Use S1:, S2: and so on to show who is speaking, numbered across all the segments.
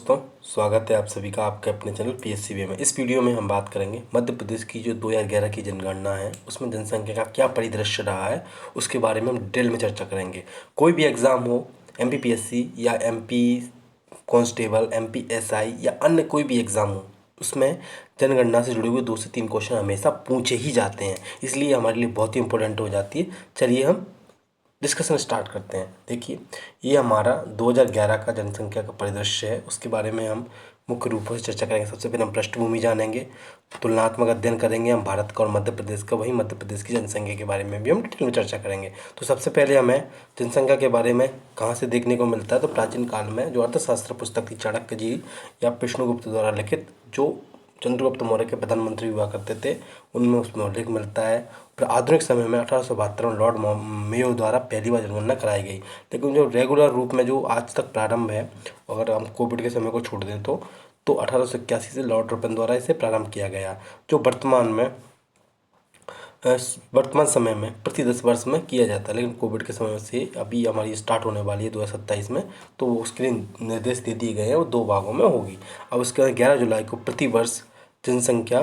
S1: दोस्तों, स्वागत है आप सभी का आपके अपने चैनल पीएससीबी में। इस वीडियो में हम बात करेंगे मध्य प्रदेश की जो 2011 की जनगणना है उसमें जनसंख्या का क्या परिदृश्य रहा है, उसके बारे में हम डिटेल में चर्चा करेंगे। कोई भी एग्ज़ाम हो, एमपीपीएससी या एमपी कांस्टेबल, एमपीएसआई या अन्य कोई भी एग्ज़ाम हो, उसमें जनगणना से जुड़े हुए 2 से 3 क्वेश्चन हमेशा पूछे ही जाते हैं, इसलिए हमारे लिए बहुत ही इंपॉर्टेंट हो जाती है। चलिए हम डिस्कशन स्टार्ट करते हैं। देखिए, ये हमारा 2011 का जनसंख्या का परिदृश्य है, उसके बारे में हम मुख्य रूप से चर्चा करेंगे। सबसे पहले हम पृष्ठभूमि जानेंगे, तुलनात्मक अध्ययन करेंगे हम भारत का और मध्य प्रदेश का, वहीं मध्य प्रदेश की जनसंख्या के बारे में भी हम डिटेल में चर्चा करेंगे। तो सबसे पहले हमें जनसंख्या के बारे में कहाँ से देखने को मिलता है, तो प्राचीन काल में जो अर्थशास्त्र पुस्तक थी चाणक्य जी या विष्णुगुप्त द्वारा लिखित, जो चंद्रगुप्त मौर्य के प्रधानमंत्री हुआ करते थे, उनमें उसमें उल्लेख मिलता है। फिर आधुनिक समय में 1872 में लॉर्ड मेयो द्वारा पहली बार जनगणना कराई गई, लेकिन जो रेगुलर रूप में जो आज तक प्रारंभ है, अगर हम कोविड के समय को छोड़ दें तो 1881 से लॉर्ड रिपन द्वारा इसे प्रारंभ किया गया, जो वर्तमान समय में प्रति 10 वर्ष में किया जाता है। लेकिन कोविड के समय से अभी हमारी स्टार्ट होने वाली है 2027 में, तो उसके लिए निर्देश दे दिए गए हैं, वो 2 भागों में होगी। अब उसके बाद 11 जुलाई को प्रति वर्ष जनसंख्या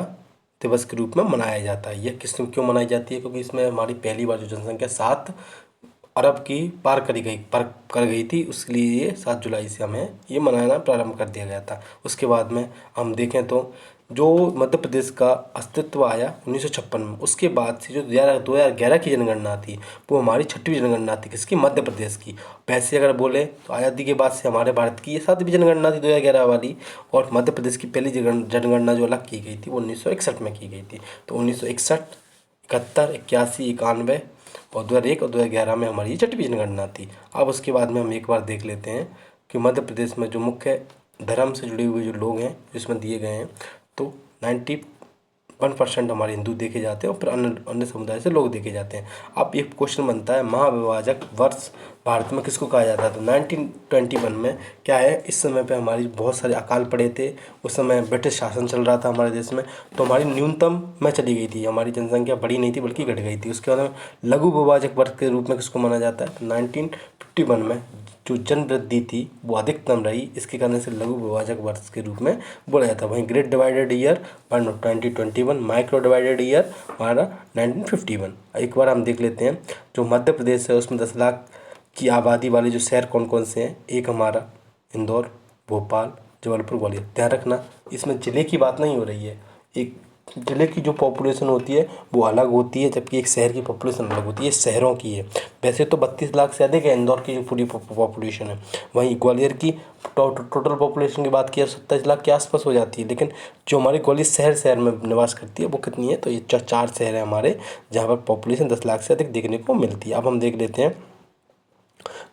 S1: दिवस के रूप में मनाया जाता है। यह क्यों मनाई जाती है? क्योंकि इसमें हमारी पहली बार जो जनसंख्या 7 अरब की पार कर गई थी, उसके लिए 7 जुलाई से हमें ये मनाना प्रारंभ कर दिया गया था। उसके बाद में हम देखें तो जो मध्य प्रदेश का अस्तित्व आया 1956 में, उसके बाद से जो 2011 की जनगणना थी, वो हमारी 6वीं जनगणना थी। किसकी? मध्य प्रदेश की। वैसे अगर बोले तो आज़ादी के बाद से हमारे भारत की ये 7वीं जनगणना थी 2011 वाली, और मध्य प्रदेश की पहली जनगणना जो अलग की गई थी वो 1961 में की गई थी। तो 1961, 71, 81, 91 और 2001 और 2011 में हमारी 6वीं जनगणना थी। अब उसके बाद में हम एक बार देख लेते हैं कि मध्य प्रदेश में जो मुख्य धर्म से जुड़े हुए जो लोग हैं जिसमें दिए गए हैं, तो 91% हमारे हिंदू देखे जाते हैं और फिर अन्य अन्य समुदाय से लोग देखे जाते हैं। अब एक क्वेश्चन बनता है, महाविभाजक वर्ष भारत में किसको कहा जाता है? तो 1921 में क्या है, इस समय पे हमारी बहुत सारे अकाल पड़े थे। उस समय ब्रिटिश शासन चल रहा था हमारे देश में, तो हमारी न्यूनतम में चली गई थी, हमारी जनसंख्या बढ़ी नहीं थी बल्कि घट गई थी। उसके बाद में लघु विभाजक वर्ष के रूप में किसको माना जाता है? तो 1951 में जो जन वृद्धि थी वो अधिकतम रही, इसके कारण से लघु विभाजक वर्ष के रूप में बोला जाता है। वहीं great divided year 2021, micro divided year हमारा 1951। एक बार हम देख लेते हैं, जो मध्य प्रदेश है उसमें 10 लाख की आबादी वाले जो शहर कौन कौन से हैं। एक हमारा इंदौर, भोपाल, जबलपुर, ग्वालियर। ध्यान रखना, इसमें ज़िले की बात नहीं हो रही है। एक ज़िले की जो पॉपुलेशन होती है वो अलग होती है, जबकि एक शहर की पॉपुलेशन अलग होती है, शहरों की है। वैसे तो 32 लाख से अधिक है इंदौर की जो पूरी पॉपुलेशन है। वहीं ग्वालियर की टोटल पॉपुलेशन की बात किया 27 लाख के आसपास हो जाती है, लेकिन जो हमारी ग्वालियर शहर में निवास करती है वो कितनी है? तो ये 4 शहर हैं हमारे, जहाँ पर पॉपुलेशन 10 लाख से अधिक देखने को मिलती है। अब हम देख लेते हैं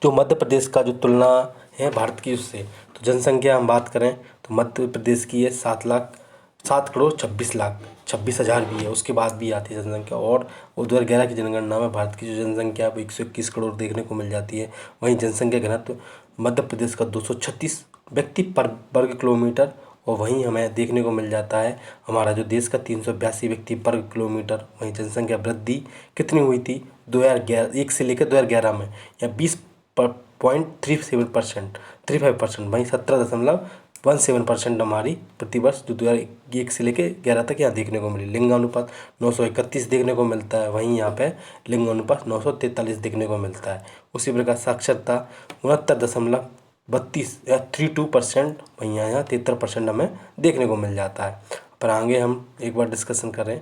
S1: जो मध्य प्रदेश का जो तुलना है भारत की उससे, तो जनसंख्या हम बात करें तो मध्य प्रदेश की है 7,26,26,000 भी है, उसके बाद भी आती है जनसंख्या। और 2011 की जनगणना में भारत की जो जनसंख्या है वो 121 करोड़ देखने को मिल जाती है। वहीं जनसंख्या घनत्व मध्य प्रदेश का 236 व्यक्ति पर वर्ग किलोमीटर, और वहीं हमें देखने को मिल जाता है हमारा जो देश का 382 व्यक्ति पर किलोमीटर। वहीं जनसंख्या वृद्धि कितनी हुई थी 2011 से लेकर 2011 में, या 20.37%, 35%। वहीं 17.17% हमारी प्रतिवर्ष जो 2001 से लेकर 11 तक यहाँ देखने को मिली। लिंगानुपात 931 देखने को मिलता है, वहीं यहाँ पे लिंगानुपात 943 देखने को मिलता है। उसी प्रकार साक्षरता 69.32 या 32%, वहीं यहाँ 73% हमें देखने को मिल जाता है। पर आगे हम एक बार डिस्कशन करें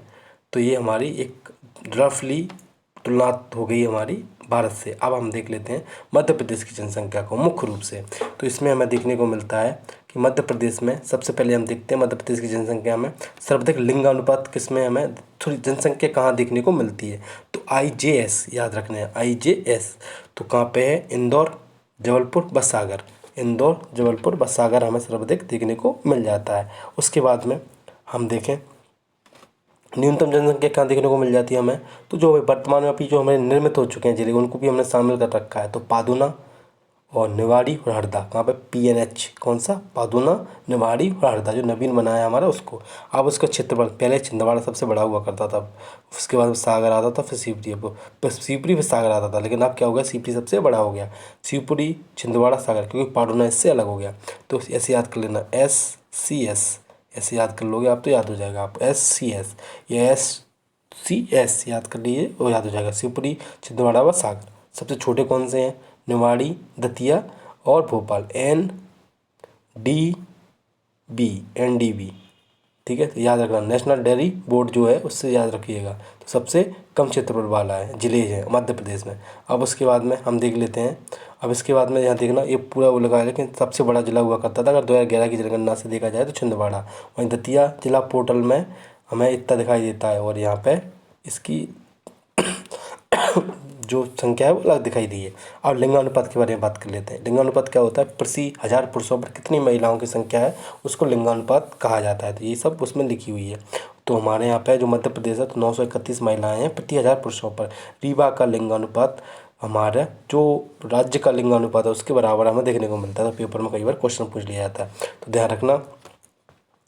S1: तो ये हमारी एक रफली तुलना हो गई हमारी भारत से। अब हम देख लेते हैं मध्य प्रदेश की जनसंख्या को मुख्य रूप से। तो इसमें हमें देखने को मिलता है कि मध्य प्रदेश में सबसे पहले हम देखते हैं मध्य प्रदेश की जनसंख्या में सर्वाधिक लिंगानुपात किसमें हमें थोड़ी जनसंख्या कहाँ देखने को मिलती है? तो IJS याद रखना है, IJS तो कहाँ पे है? इंदौर, जबलपुर, बस सागर। इंदौर, जबलपुर, बस सागर हमें सर्वाधिक देखने को मिल जाता है। उसके बाद में हम देखें न्यूनतम जनसंख्या कहाँ देखने को मिल जाती है हमें, तो जो वर्तमान में अभी जो हमें निर्मित हो चुके हैं जिले, उनको भी हमने शामिल कर रखा है। तो पादुना और निवाड़ी और हरदा कहाँ पे, PNH कौन सा, पादुना, निवाड़ी और हरदा, जो नवीन बनाया हमारा उसको। अब उसका क्षेत्रफल, पहले छिंदवाड़ा सबसे बड़ा हुआ करता था, उसके बाद सागर आता था, फिर शिवपुरी, फिर शिवपुरी, फिर सागर आता था, लेकिन अब क्या हो गया, शिवपुरी सबसे बड़ा हो गया, शिवपुरी, छिंदवाड़ा, सागर, क्योंकि पाडुना इससे अलग हो गया। तो ऐसे याद कर लेना, SCS, ऐसे याद कर लोगे आप तो याद हो जाएगा आप, SCS, ये SCS याद कर लीजिए, वो याद हो जाएगा, शिवपुरी, छिंदवाड़ा व सागर। सबसे छोटे कौन से हैं, निवाड़ी, दतिया और भोपाल, NDB, ठीक है। तो याद रखना, नेशनल डेयरी बोर्ड जो है उससे याद रखिएगा। तो सबसे कम क्षेत्रफल वाला है, जिले है मध्य प्रदेश में। अब उसके बाद में हम देख लेते हैं, अब इसके बाद में यहाँ देखना, ये पूरा वो लगा है, लेकिन सबसे बड़ा जिला हुआ करता था अगर 2011 की जनगणना से देखा जाए तो छिंदवाड़ा। वहीं दतिया जिला पोर्टल में हमें इतना दिखाई देता है, और यहाँ पे इसकी जो संख्या है वो अलग दिखाई दी है। अब लिंगानुपात के बारे में बात कर लेते हैं। लिंगानुपात क्या होता है, प्रति 1000 पुरुषों पर कितनी महिलाओं की संख्या है उसको लिंगानुपात कहा जाता है। तो ये सब उसमें लिखी हुई है। तो हमारे यहाँ पे जो मध्य प्रदेश है तो 931 महिलाएं हैं प्रति 1000 पुरुषों पर। रीवा का लिंगानुपात हमारा जो राज्य का लिंगानुपात है उसके बराबर हमें देखने को मिलता है। तो पेपर में कई बार क्वेश्चन पूछ लिया जाता है, तो ध्यान रखना।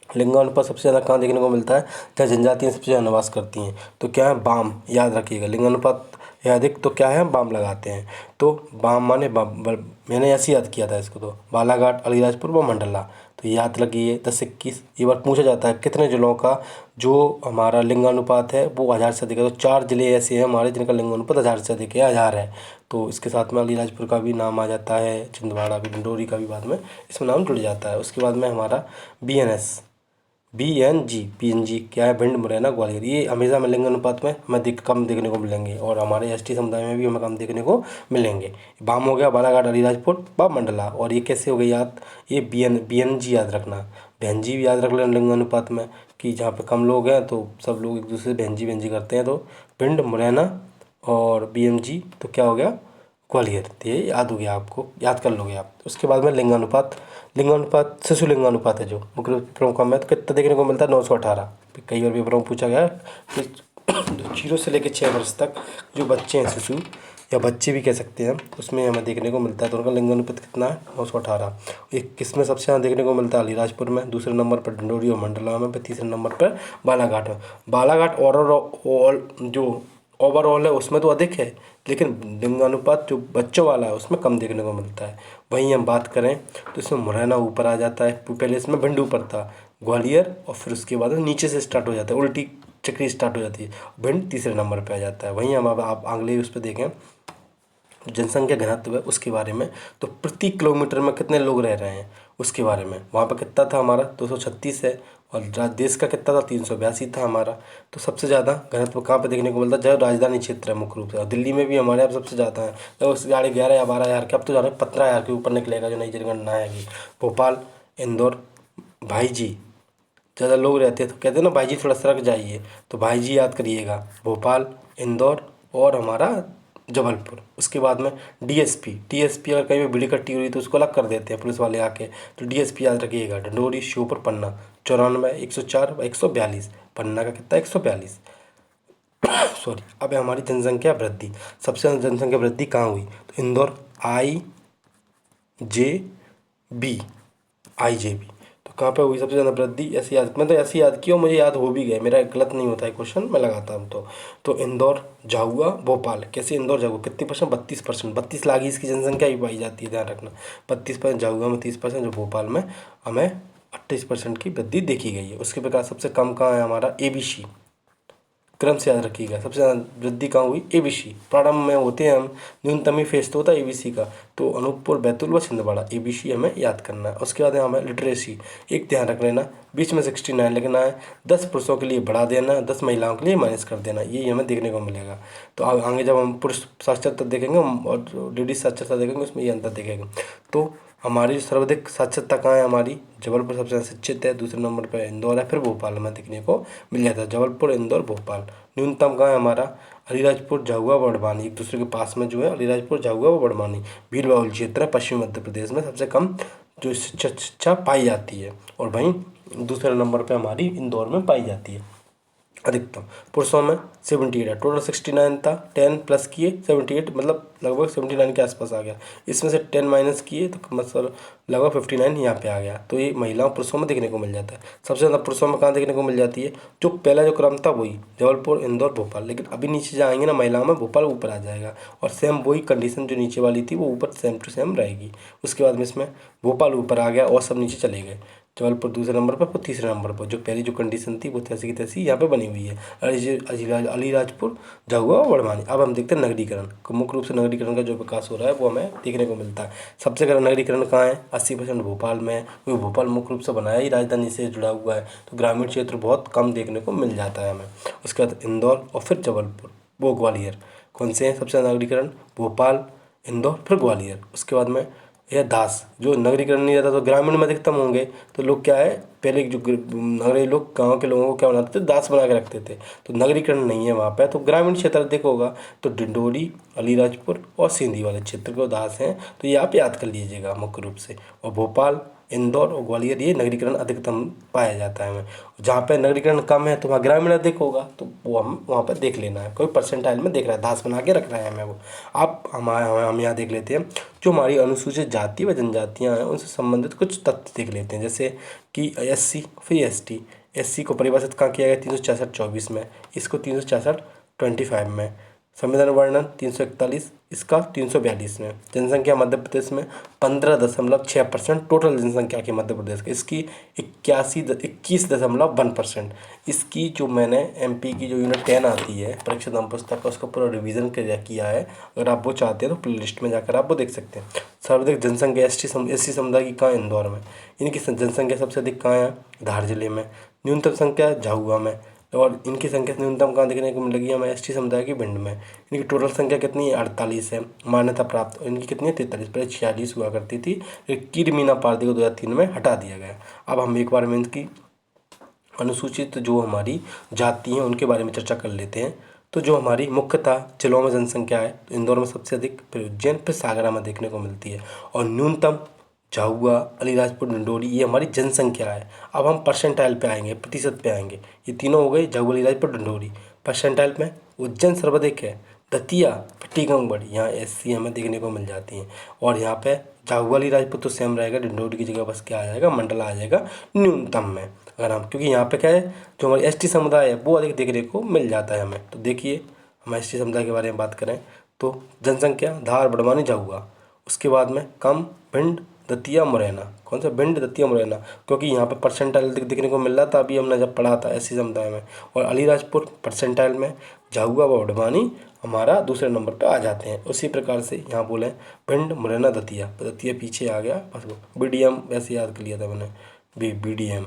S1: लिंगानुपात सबसे ज़्यादा कहाँ देखने को मिलता है, जहाँ जनजातियाँ सबसे ज़्यादा निवास करती हैं। तो क्या है, बाम, याद रखिएगा, लिंगानुपात या अधिक तो क्या है, हम बाम लगाते हैं। तो बाम माने मैंने ऐसे याद किया था इसको, तो बालाघाट, अलीराजपुर व मंडला। तो याद लगी 10-21। ये बार पूछा जाता है कितने जिलों का जो हमारा लिंगानुपात है वो 1000 से अधिक है। तो 4 जिले ऐसे हैं हमारे जिनका लिंगानुपात 1000 से अधिक है, 1000 है। तो इसके साथ में अलीराजपुर का भी नाम आ जाता है, छिंदवाड़ा भी, डिंडोरी का भी बाद में इसमें नाम जुड़ जाता है। उसके बाद में हमारा PNG क्या है, भिंड, मुरैना, ग्वालियर। ये हमेशा में लिंगानुपात में हमें कम देखने को मिलेंगे, और हमारे ST समुदाय में भी हमें कम देखने को मिलेंगे। बाम हो गया, बालाघाट, अलीराजपुर व मंडला। और ये कैसे हो गई याद, ये BNG याद रखना। बहनजी भी याद रख लेना लिंगानुपात में, कि जहाँ पे कम लोग हैं तो सब लोग एक दूसरे से बहनजी करते हैं। तो भिंड, मुरैना और BMG, तो क्या हो गया, ग्वालियर। तो ये याद हो गया, आपको याद कर लोगे आप। उसके बाद में लिंगानुपात शिशु लिंगानुपात है जो मुख्य पेपरों का में तो कितना देखने को मिलता है, 918। कई बार पेपरों में पूछा गया है कि 0 से लेकर 6 वर्ष तक जो बच्चे हैं, शिशु या बच्चे भी कह सकते हैं, उसमें हमें देखने को मिलता है। तो उनका लिंगानुपात कितना है, 918। एक किस में सबसे ज़्यादा देखने को मिलता है, अलीराजपुर में, दूसरे नंबर पर डिंडोरी और मंडला में, फिर तीसरे नंबर पर बालाघाट में। बालाघाट और जो ओवरऑल है उसमें तो अधिक है, लेकिन लिंगानुपात जो बच्चों वाला है उसमें कम देखने को मिलता है। वहीं हम बात करें तो इसमें मुरैना ऊपर आ जाता है, पहले इसमें भिंड ऊपर था, ग्वालियर, और फिर उसके बाद नीचे से स्टार्ट हो जाता है, उल्टी चक्री स्टार्ट हो जाती है, भिंड तीसरे नंबर पर आ जाता है। वहीं हम अब आप अगले उस पर देखें, जनसंख्या घनत्व है उसके बारे में, तो प्रति किलोमीटर में कितने लोग रह रहे हैं उसके बारे में। वहाँ पर कितना था हमारा, 236 है, और देश का कितना था, 382 था हमारा। तो सबसे ज़्यादा घनत्व कहाँ पे देखने को मिलता है, जब राजधानी क्षेत्र है मुख्य रूप से, और दिल्ली में भी हमारे यहाँ सबसे ज़्यादा है। तो उस गाड़ी 11 या 12 हज़ार के, अब तो ज़्यादा 15 हज़ार के ऊपर निकलेगा जो नई जनगणना आएगी। भोपाल, इंदौर, भाईजी, ज़्यादा लोग रहते हैं तो कहते हैं ना भाईजी थोड़ा सरक जाइए, तो भाईजी याद करिएगा, भोपाल, इंदौर और हमारा जबलपुर। उसके बाद में DSP अगर कहीं भी भीड़ इकट्ठी हुई तो उसको अलग कर देते हैं पुलिस वाले आके, तो DSP याद रखिएगा। डिंडोरी, श्योपुर, पन्ना 94, 104 व 142। पन्ना का कितना, 142। सॉरी। अब है हमारी जनसंख्या वृद्धि। सबसे ज़्यादा जनसंख्या वृद्धि कहाँ हुई, तो इंदौर, IJB। तो कहाँ पे हुई सबसे ज़्यादा वृद्धि, ऐसे याद, मैं तो ऐसे याद किया और मुझे याद हो भी गया, मेरा गलत नहीं होता है क्वेश्चन, मैं लगाता हूँ। तो इंदौर, झाबुआ, भोपाल। कैसे इंदौर, झाबुआ कितने %, 32%। 32 लाख ही इसकी जनसंख्या ही पाई जाती है, ध्यान रखना। 32% झाबुआ में, 30%, जो भोपाल में हमें 28% की वृद्धि देखी गई है। उसके प्रकार सबसे कम कहाँ है हमारा, ABC। क्रम से याद रखिएगा, सबसे ज़्यादा वृद्धि कहाँ हुई, ABC। प्रारंभ में होते हैं हम, न्यूनतम ही फेस तो होता है ABC का, तो अनूपपुर, बैतूल व छिंदवाड़ा, ABC हमें याद करना है। उसके बाद हमें लिटरेसी, एक ध्यान रख लेना, बीच में 69 लिखना है, 10 पुरुषों के लिए बढ़ा देना, 10 महिलाओं के लिए माइनस कर देना, ये हमें देखने को मिलेगा। तो आगे जब हम पुरुष साक्षरता देखेंगे और लेडीज साक्षरता देखेंगे उसमें ये अंतर देखेंगे। तो हमारी सर्वाधिक साक्षरता कहाँ है, हमारी जबलपुर सबसे ज़्यादा शिक्षित है, दूसरे नंबर पर इंदौर है, फिर भोपाल में देखने को मिल जाता है, जबलपुर, इंदौर, भोपाल। न्यूनतम कहाँ है हमारा, अलीराजपुर, झाबुआ, बड़वानी, एक दूसरे के पास में जो है अलीराजपुर, झाबुआ व बड़वानी। भीड़ बहुल क्षेत्र है पश्चिमी मध्य प्रदेश में, सबसे कम जो शिक्षा पाई जाती है, और वहीं दूसरे नंबर पर हमारी इंदौर में पाई जाती है। अधिकतम। पुरुषों में 78 है, टोटल 69 था, 10 प्लस किए 78, मतलब लगभग 79 के आसपास आ गया। इसमें से 10 माइनस किए तो मतलब लगभग 59 यहाँ पे आ गया। तो ये महिलाओं पुरुषों में देखने को मिल जाता है। सबसे ज़्यादा पुरुषों में कहाँ देखने को मिल जाती है, जो पहला जो क्रम था वही जबलपुर, इंदौर, भोपाल, लेकिन अभी नीचे जाएंगे ना महिलाओं में भोपाल ऊपर आ जाएगा, और सेम वही कंडीशन जो नीचे वाली थी वो ऊपर सेम टू सेम रहेगी। उसके बाद में इसमें भोपाल ऊपर आ गया और सब नीचे चले गए। जबलपुर दूसरे नंबर पर, फिर तीसरे नंबर पर। जो पहली जो कंडीशन थी वो तैसी की तैसी यहाँ पे बनी हुई है। अलीराजपुर, झाबुआ और बड़वानी। अब हम देखते हैं नगरीकरण। मुख्य रूप से नगरीकरण का जो विकास हो रहा है वो हमें देखने को मिलता है। सबसे ज़्यादा नगरीकरण कहाँ है, 80% भोपाल में है, क्योंकि भोपाल मुख्य रूप से बनाया ही राजधानी से जुड़ा हुआ है, तो ग्रामीण क्षेत्र बहुत कम देखने को मिल जाता है हमें। उसके बाद इंदौर और फिर जबलपुर, वो ग्वालियर। कौन से हैं सबसे ज़्यादा नगरीकरण, भोपाल, इंदौर, फिर ग्वालियर। उसके बाद में या दास, जो नगरीकरण नहीं रहता तो ग्रामीण में अधिकतम होंगे, तो लोग क्या है पहले जो नगरीय लोग गांव के लोगों को क्या बनाते थे, दास बना के रखते थे। तो नगरीकरण नहीं है वहाँ पे, तो ग्रामीण क्षेत्र अधिक होगा। तो डिंडोरी, अलीराजपुर और सिंधी वाले क्षेत्र को दास हैं, तो ये आप याद कर लीजिएगा मुख्य रूप से। और भोपाल, इंदौर और ग्वालियर ये नगरीकरण अधिकतम पाया जाता है हमें। जहाँ पे नगरीकरण कम है तो वहाँ ग्रामीण अधिक होगा, तो वो हम वहाँ पर देख लेना है, कोई परसेंटाइल में देख रहा है, दास बना के रख रहा है हमें वो। आप हम यहाँ देख लेते हैं जो हमारी अनुसूचित जाति व जनजातियाँ हैं उनसे संबंधित कुछ तथ्य देख लेते हैं। जैसे कि एससी, फिर एसटी। एससी को परिभाषित कहाँ किया गया, 366(24) में, इसको 366(25) में। संविधान वर्णन 341, इसका 342 में। जनसंख्या मध्य प्रदेश में 15.6% टोटल जनसंख्या की मध्य प्रदेश की, इसकी 21.1%। इसकी जो मैंने एमपी की जो यूनिट 10 आती है परीक्षा नाम पुस्तक का, उसका पूरा रिवीजन किया है। अगर आप वो चाहते हैं तो प्ले लिस्ट में जाकर आप वो देख सकते हैं। सर्वाधिक जनसंख्या एससी समुदाय की कहाँ, इंदौर में। इनकी जनसंख्या सबसे अधिक कहाँ है, धार जिले में। न्यूनतम संख्या झाबुआ में, और इनकी संख्या न्यूनतम कहाँ देखने को मिलेगी हमें, एसटी समुदाय की भिंड में। इनकी टोटल संख्या कितनी है, 48 है मान्यता प्राप्त, और इनकी कितनी है 43, पहले 46 हुआ करती थी। कीर मीना पारदी को 2003 में हटा दिया गया। अब हम एक बार में इनकी अनुसूचित जो हमारी जाति हैं उनके बारे में चर्चा कर लेते हैं। तो जो हमारी मुख्यतः जिलों में जनसंख्या है, तो इंदौर में सबसे अधिक, फिर उज्जैन, फिर सागरा में देखने को मिलती है। और न्यूनतम झाबुआ, अलीराजपुर, डिंडोरी, ये हमारी जनसंख्या है। अब हम परसेंटाइल पे आएंगे, प्रतिशत पे आएंगे। ये तीनों हो गए, झाबुआ, अलीराजपुर, डिंडोरी। परसेंटाइल में उज्जैन सर्वाधिक है, दतिया, टीकमगढ़, यहाँ एससी हमें देखने को मिल जाती हैं। और यहाँ पे झाबुआ, अलीराजपुर तो सेम रहेगा, डिंडोरी की जगह बस क्या आ जाएगा, मंडला आ जाएगा न्यूनतम में। अगर हम, क्योंकि यहाँ पे क्या है, जो हमारे एसटी समुदाय है वो अधिक देखने को मिल जाता है हमें। तो देखिए हम एसटी समुदाय के बारे में बात करें तो जनसंख्या धार, बड़वानी, झाबुआ। उसके बाद में कम भिंड, दतिया, मुरैना। कौन सा, भिंड, दतिया, मुरैना, क्योंकि यहाँ पे परसेंटाइल देखने को मिल रहा था अभी हमने जब पढ़ा था एससी समुदाय में। और अलीराजपुर परसेंटाइल में, झाबुआ व बड़वानी हमारा दूसरे नंबर पे आ जाते हैं। उसी प्रकार से यहाँ बोले भिंड, मुरैना, दतिया, दतिया पीछे आ गया बस। वो बीडीएम वैसे याद कर लिया था मैंने, बीडीएम,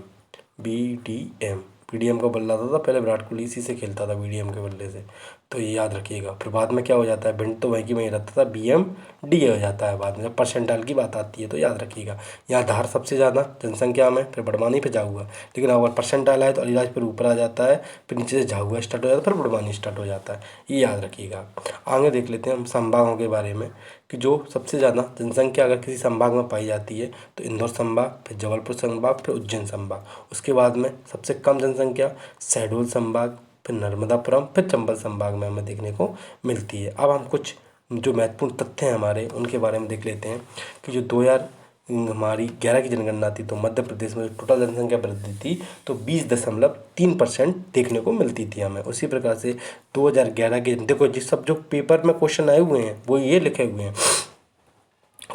S1: बीडीएम का बल्ला था पहले, विराट कोहली इसी से खेलता था बीडीएम के बल्ले से, तो ये याद रखिएगा। फिर बाद में क्या हो जाता है, भिंड तो वहीं की वहीं रहता था, बीएम डी हो जाता है बाद में जब परसेंटाइल की बात आती है, तो याद रखिएगा। यहाँ धार सबसे ज़्यादा जनसंख्या में, फिर बड़वानी, फिर झाबुआ। लेकिन अगर परसेंटाइल आए तो अलीराजपुर ऊपर आ जाता है, फिर नीचे से झाबुआ स्टार्ट हो जाता है, फिर बड़वानी स्टार्ट हो जाता है, ये याद रखिएगा। आगे देख लेते हैं हम संभागों के बारे में, कि जो सबसे ज़्यादा जनसंख्या अगर किसी संभाग में पाई जाती है तो इंदौर संभाग, फिर जबलपुर संभाग, फिर उज्जैन संभाग। उसके बाद में सबसे कम जनसंख्या शहडोल संभाग, फिर नर्मदापुरम, फिर चंबल संभाग में हमें देखने को मिलती है। अब हम कुछ जो महत्वपूर्ण तथ्य हैं हमारे उनके बारे में देख लेते हैं कि जो 2011 की जनगणना थी तो मध्य प्रदेश में टोटल जनसंख्या वृद्धि थी तो 20.3% देखने को मिलती थी हमें। उसी प्रकार से 2011 के, देखो जिस सब जो पेपर में क्वेश्चन आए हुए हैं वो ये लिखे हुए हैं।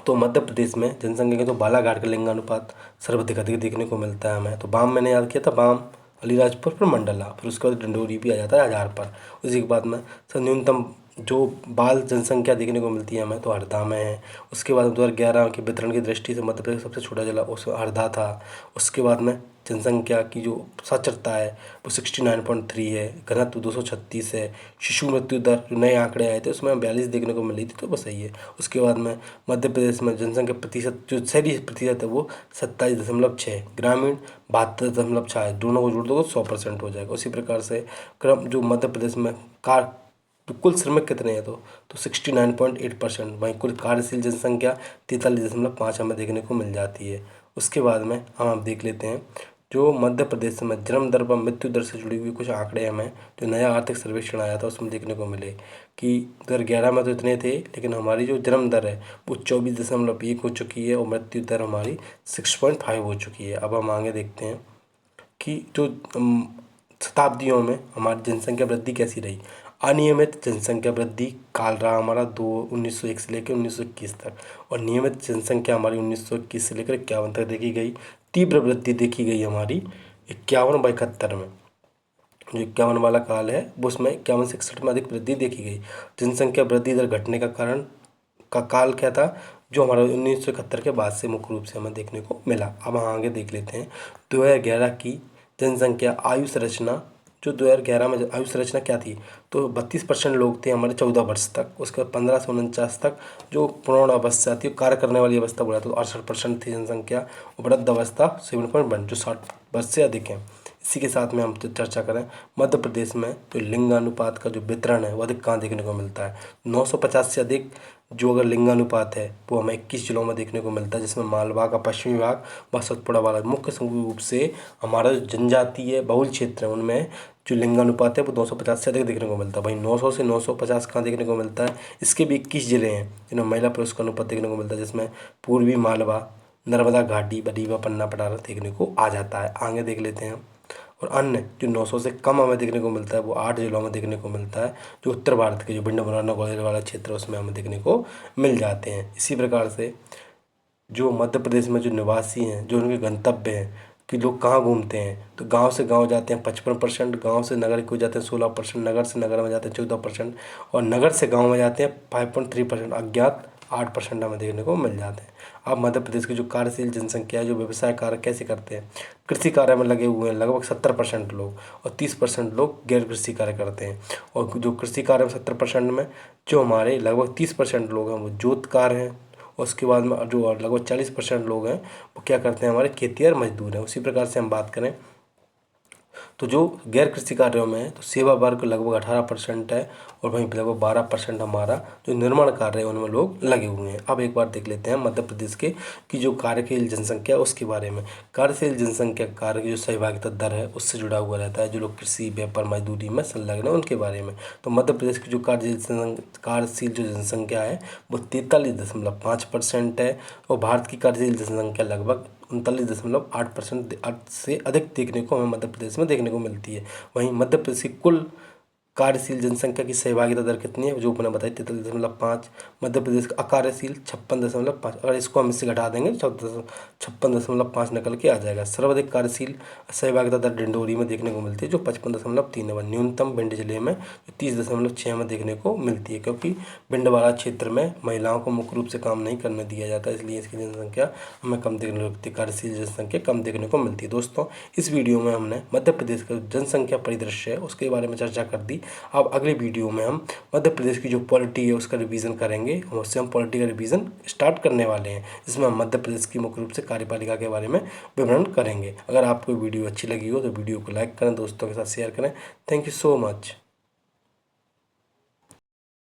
S1: तो मध्य प्रदेश में जनसंख्या के तो बालाघाट का लिंगानुपात सर्वाधिक अधिक देखने को मिलता है हमें। तो बाम मैंने याद किया था, बाम, अलीराजपुर, फिर मंडला, फिर उसके बाद डिंडोरी भी आ जाता है 1000 पर। उसी के बाद में सर न्यूनतम जो बाल जनसंख्या देखने को मिलती है हमें तो हरदा में है। उसके बाद 2011 के वितरण की दृष्टि से मध्य प्रदेश सबसे छोटा जिला उस हरदा था। उसके बाद में जनसंख्या की जो साक्षरता है वो 69.3 है, घनत्व 236 है, शिशु मृत्यु दर जो नए आंकड़े आए थे उसमें 42 देखने को मिली थी, तो वो सही है। उसके बाद में मध्य प्रदेश में जनसंख्या प्रतिशत जो शहरी प्रतिशत है वो 27.6, ग्रामीण 72.6, दोनों को जोड़ दो 100% हो जाएगा। उसी प्रकार से क्रम जो मध्य प्रदेश में तो कुल श्रमिक कितने हैं तो 69.8%। वहीं कुल कार्यशील जनसंख्या 43.5 हमें देखने को मिल जाती है। उसके बाद में हम आप देख लेते हैं जो मध्य प्रदेश में जन्म दर व मृत्यु दर से जुड़ी हुई कुछ आंकड़े हमें जो नया आर्थिक सर्वेक्षण आया था उसमें देखने को मिले कि 2011 में तो इतने थे, लेकिन हमारी जो जन्म दर है वो 24.1 हो चुकी है और मृत्यु दर हमारी 6.5 हो चुकी है। अब हम आगे देखते हैं कि जो शताब्दियों में हमारी जनसंख्या वृद्धि कैसी रही। अनियमित जनसंख्या वृद्धि काल रहा हमारा 1901 से लेकर 1921 तक, और नियमित जनसंख्या हमारी 1921 से लेकर 51 तक देखी गई। तीव्र वृद्धि देखी गई हमारी 51-71 में। जो 51 वाला काल है वो उसमें 51-61 में अधिक वृद्धि देखी गई। जनसंख्या वृद्धि दर घटने का कारण का काल क्या था, जो हमारा 1971 के बाद से मुख्य रूप से हमें देखने को मिला। अब हम आगे देख लेते हैं 2011 की जनसंख्या आयु संरचना। जो 2011 में आयु संरचना क्या थी, तो 32% लोग थे हमारे 14 वर्ष तक। उसके बाद 15 से 49 तक जो पूर्ण अवस्था थी, कार्य करने वाली अवस्था बोला तो 68% थी जनसंख्या, और वृद्ध अवस्था 7.1 जो 60 वर्ष से अधिक है। इसी के साथ में हम चर्चा करें मध्य प्रदेश में तो लिंगानुपात का जो वितरण है वो अधिक कहाँ देखने को मिलता है। 950 से अधिक जो अगर लिंगानुपात है वो हमें 21 जिलों में देखने को मिलता है, जिसमें मालवा का पश्चिमी भाग व सतपुड़ा वाला मुख्य रूप से हमारा जो जनजातीय बहुल क्षेत्र है उनमें जो लिंगानुपात है वो 250 से अधिक देखने को मिलता है। वहीं 900 से 950 कहाँ देखने को मिलता है, इसके भी 21 जिले हैं जिनमें महिला पुरुष का अनुपात देखने को मिलता है, जिसमें पूर्वी मालवा, नर्मदा घाटी, बरीवा, पन्ना, पटारा देखने को आ जाता है। आगे देख लेते हैं। और अन्य जो 900 से कम हमें देखने को मिलता है वो 8 जिलों में देखने को मिलता है, जो उत्तर भारत के जो भिंड, मुरैना, ग्वालियर वाला क्षेत्र है उसमें हमें देखने को मिल जाते हैं। इसी प्रकार से जो मध्य प्रदेश में जो निवासी हैं, जो उनके गंतव्य हैं कि लोग कहाँ घूमते हैं, तो गांव से गांव जाते हैं 55%, गांव से नगर को जाते हैं 16%, नगर से नगर में जाते हैं 14%, और नगर से गांव में जाते हैं 5.3%, अज्ञात 8% हमें देखने को मिल जाते हैं। अब मध्य प्रदेश की जो कार्यशील जनसंख्या है, जो व्यवसाय कार्य कैसे करते हैं, कृषि कार्य में लगे हुए हैं लगभग 70% लोग, और 30% लोग गैर कृषि कार्य करते हैं। और जो कृषि कार्य में 70% में जो हमारे लगभग 30% लोग हैं वो जोतकार हैं, और उसके बाद में जो लगभग 40% लोग हैं वो क्या करते हैं, हमारे खेतिहर मजदूर हैं। उसी प्रकार से हम बात करें तो जो गैर कृषि कार्यों में है तो सेवा वर्ग लगभग 18% है, और वहीं लगभग 12% हमारा जो निर्माण कार्य है उनमें लोग लगे हुए हैं। अब एक बार देख लेते हैं मध्य प्रदेश के कि जो कार्यशील जनसंख्या उसके बारे में। कार्यशील जनसंख्या कार्य की जो सहभागिता दर है उससे जुड़ा हुआ रहता है, जो लोग कृषि, व्यापार, मजदूरी में संलग्न है उनके बारे में। तो मध्य प्रदेश की जो कार्यशील जो जनसंख्या है वो 43.5% है, और भारत की कार्यशील जनसंख्या लगभग 39.8% से अधिक देखने को हमें मध्य प्रदेश में देखने को मिलती है। वहीं मध्य प्रदेश की कुल कार्यशील जनसंख्या की सहभागिता दर कितनी है, जो मैंने बताई 43.5। मध्य प्रदेश का अकार्यशील 56.5, अगर इसको हम इससे घटा देंगे तो 56.5 निकल के आ जाएगा। सर्वाधिक कार्यशील सहभागिता दर डिंडोरी में देखने को मिलती है जो 55.3 है। न्यूनतम भिंड जिले में 30.6 में देखने को मिलती है, क्योंकि भिंड वाला क्षेत्र में महिलाओं को मुख्य रूप से काम नहीं करने दिया जाता, इसलिए इसकी जनसंख्या हमें कम देखने को मिलती है, कार्यशील जनसंख्या कम देखने को मिलती है। दोस्तों, इस वीडियो में हमने मध्य प्रदेश का जनसंख्या परिदृश्य है उसके बारे में चर्चा कर दी। अब अगले वीडियो में हम मध्य प्रदेश की जो पॉलिटी है उसका रिवीजन करेंगे, और उससे हम पॉलिटी का रिवीजन स्टार्ट करने वाले हैं, जिसमें हम मध्य प्रदेश की मुख्य रूप से कार्यपालिका के बारे में विवरण करेंगे। अगर आपको वीडियो अच्छी लगी हो तो वीडियो को लाइक करें, दोस्तों के साथ शेयर करें। Thank you so much.